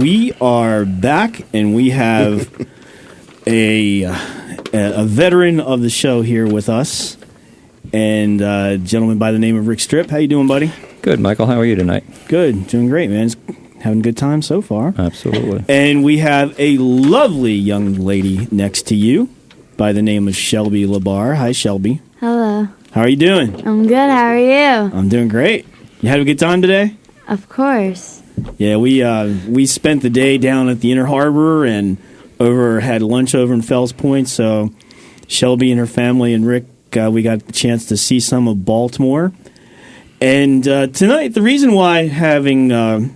We are back, and we have a veteran of the show here with us, and a gentleman by the name of Rick Stripp. How you doing, buddy? Good, Michael. How are you tonight? Good. Doing great, man. Having a good time so far. Absolutely. And we have a lovely young lady next to you by the name of Shelby LaBar. Hi, Shelby. Hello. How are you doing? I'm good. How are you? I'm doing great. You had a good time today? Of course. Yeah, we spent the day down at the Inner Harbor and had lunch over in Fells Point. So Shelby and her family and Rick, we got the chance to see some of Baltimore. And tonight, the reason why having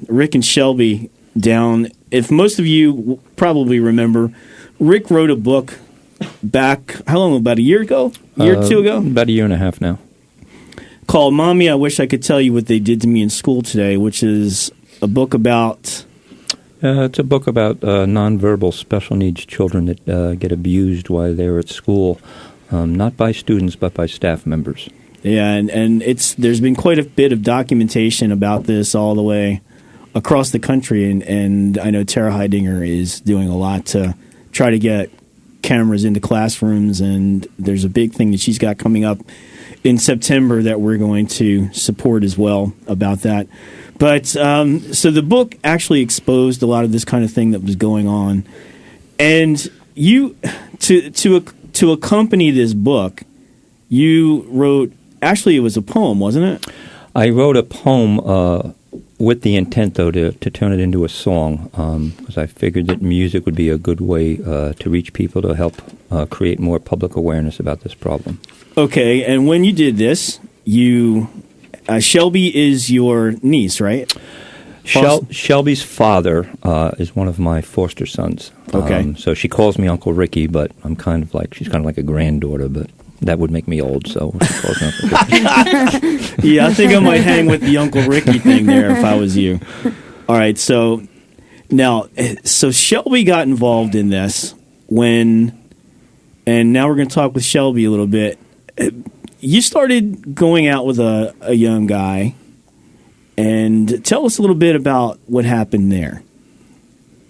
Rick and Shelby down, if most of you probably remember, Rick wrote a book back, how long, about a year ago? A year or two ago? About a year and a half now. Called Mommy, I Wish I Could Tell You What They Did to Me in School Today, which is a book about... it's a book about nonverbal special needs children that get abused while they're at school, not by students but by staff members. Yeah, and there's been quite a bit of documentation about this all the way across the country, and I know Tara Heidinger is doing a lot to try to get cameras into classrooms, and there's a big thing that she's got coming up in September that we're going to support as well about that. But so the book actually exposed a lot of this kind of thing that was going on, and you to accompany this book, you wrote. Actually, it was a poem, wasn't it? I wrote a poem with the intent, though, to turn it into a song, because I figured that music would be a good way to reach people to help create more public awareness about this problem. Okay, and when you did this, Shelby is your niece, right? Shelby's father is one of my foster sons. Okay. So she calls me Uncle Ricky, but she's kind of like a granddaughter, but that would make me old, so she calls me Uncle Ricky. Yeah, I think I might hang with the Uncle Ricky thing there if I was you. All right, so Shelby got involved in this and now we're going to talk with Shelby a little bit. You started going out with a young guy, and tell us a little bit about what happened there.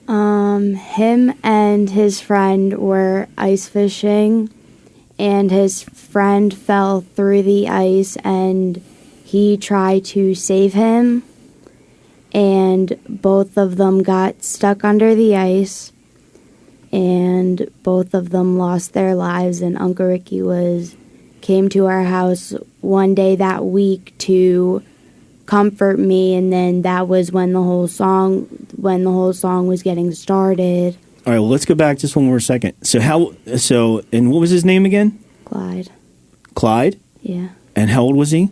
Him and his friend were ice fishing, and his friend fell through the ice, and he tried to save him, and both of them got stuck under the ice, and both of them lost their lives, and Uncle Ricky came to our house one day that week to comfort me, and then that was when the whole song was getting started. All right, well, let's go back just one more second. And what was his name again? Clyde. Clyde? Yeah. And how old was he?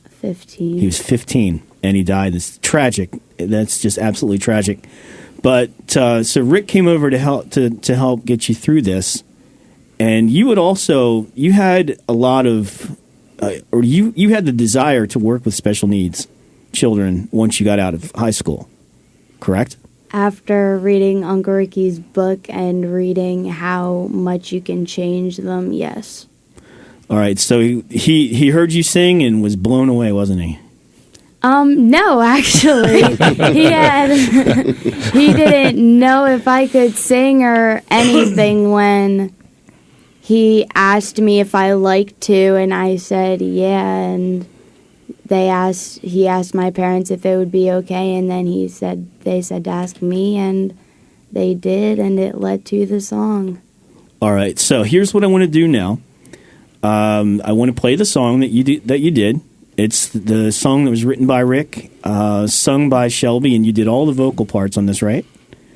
15. He was 15, and he died. It's tragic. That's just absolutely tragic. But so Rick came over to help get you through this, and you had a lot of, you had the desire to work with special needs children once you got out of high school, correct? After reading Uncle Ricky's book and reading how much you can change them, yes. All right, so he heard you sing and was blown away, wasn't he? No, actually. He didn't know if I could sing or anything when he asked me if I liked to, and I said yeah, and he asked my parents if it would be okay, and then they said to ask me, and they did, and it led to the song. All right, so here's what I want to do now. I want to play the song that you did. It's the song that was written by Rick, sung by Shelby, and you did all the vocal parts on this, right?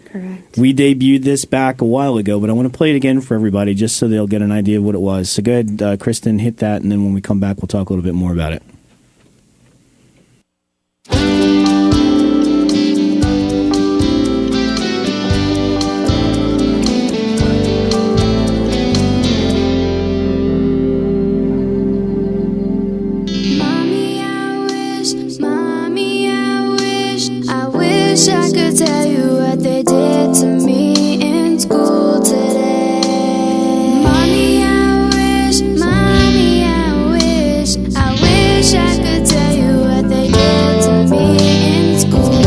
Correct. We debuted this back a while ago, but I want to play it again for everybody just so they'll get an idea of what it was. So go ahead, Kristen, hit that, and then when we come back, we'll talk a little bit more about it. I could tell you what they did to me in school today. Mommy, I wish I could tell you what they did to me in school.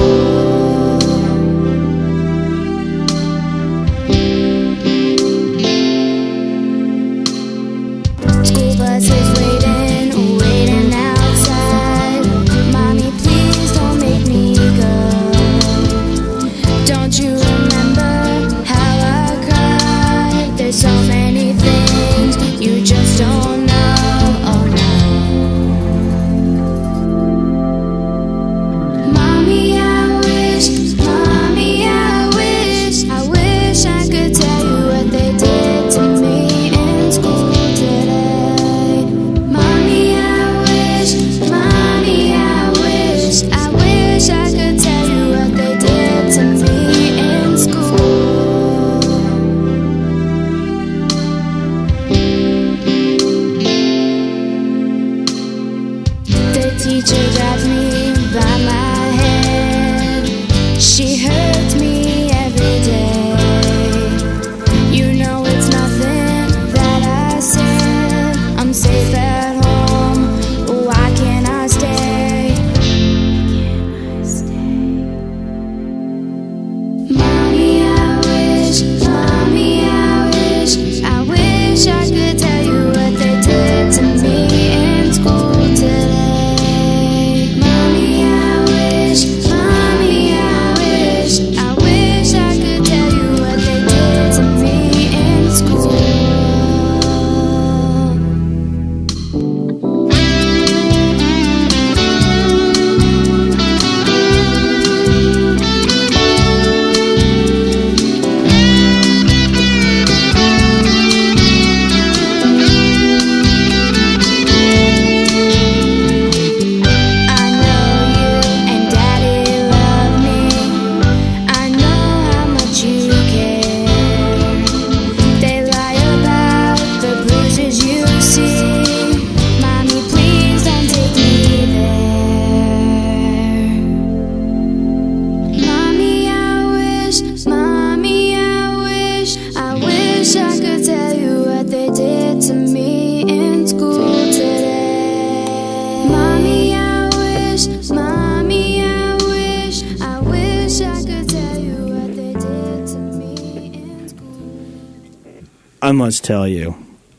I must tell you,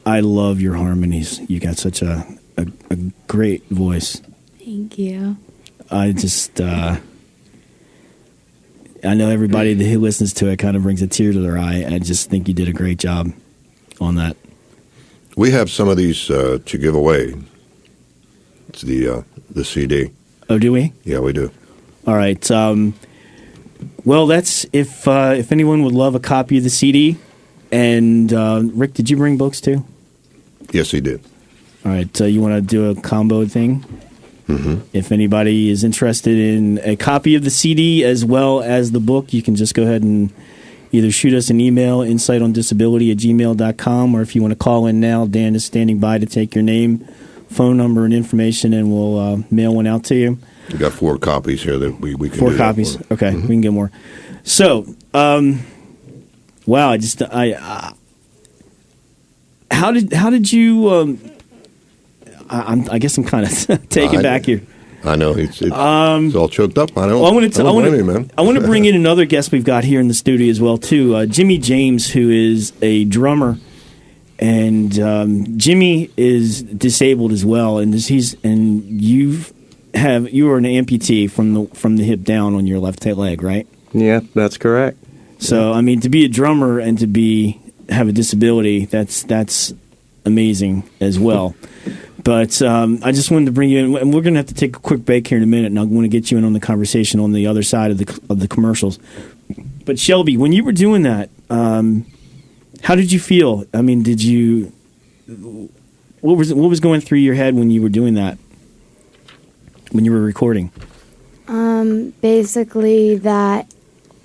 I love your harmonies. You got such a great voice. Thank you. I just, I know everybody who listens to it kind of brings a tear to their eye. I just think you did a great job on that. We have some of these to give away. It's the CD. Oh, do we? Yeah, we do. All right. Well, that's if anyone would love a copy of the CD. And Rick, did you bring books too? Yes, he did. All right. You want to do a combo thing? Mm-hmm. If anybody is interested in a copy of the CD as well as the book, you can just go ahead and either shoot us an email, insightondisability@gmail.com, or if you want to call in now, Dan is standing by to take your name, phone number, and information, and we'll mail one out to you. We got 4 copies here that we can 4 do copies. That for. Okay, Mm-hmm. we can get more. So, wow, how did you? I guess I'm kind of taken back here. I know it's all choked up. I want to bring in another guest we've got here in the studio as well too. Jimmy James, who is a drummer, and Jimmy is disabled as well, and you are an amputee from the hip down on your left leg, right? Yeah, that's correct. So I mean, to be a drummer and to have a disability, that's amazing as well. But I just wanted to bring you in, and we're going to have to take a quick break here in a minute, and I want to get you in on the conversation on the other side of the commercials. But Shelby, when you were doing that, how did you feel? I mean, what was going through your head when you were doing that? When you were recording? Basically that,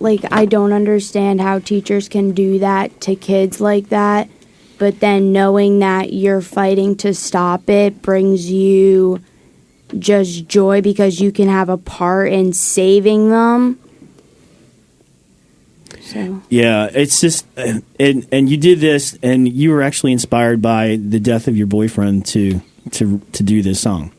like, I don't understand how teachers can do that to kids like that. But then knowing that you're fighting to stop it brings you just joy because you can have a part in saving them. So yeah, it's just, and you did this, and you were actually inspired by the death of your boyfriend to do this song.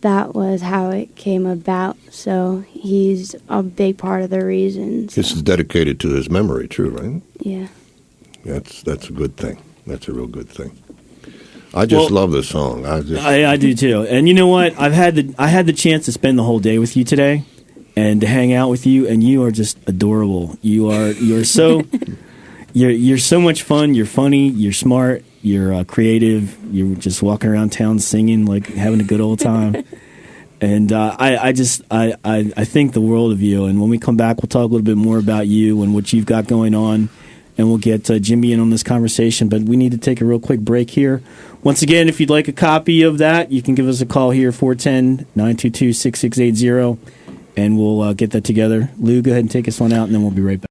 that was how it came about. So he's a big part of the reason. So. This is dedicated to his memory, too, right? Yeah. That's a good thing. That's a real good thing. I just love this song. I do too. And you know what? I had the chance to spend the whole day with you today, and to hang out with you, and you are just adorable. You're so you're so much fun. You're funny. You're smart. You're creative. You're just walking around town singing, like having a good old time. And I think the world of you. And when we come back, we'll talk a little bit more about you and what you've got going on. And we'll get Jimmy in on this conversation. But we need to take a real quick break here. Once again, if you'd like a copy of that, you can give us a call here, 410-922-6680, and we'll get that together. Lou, go ahead and take us on out, and then we'll be right back.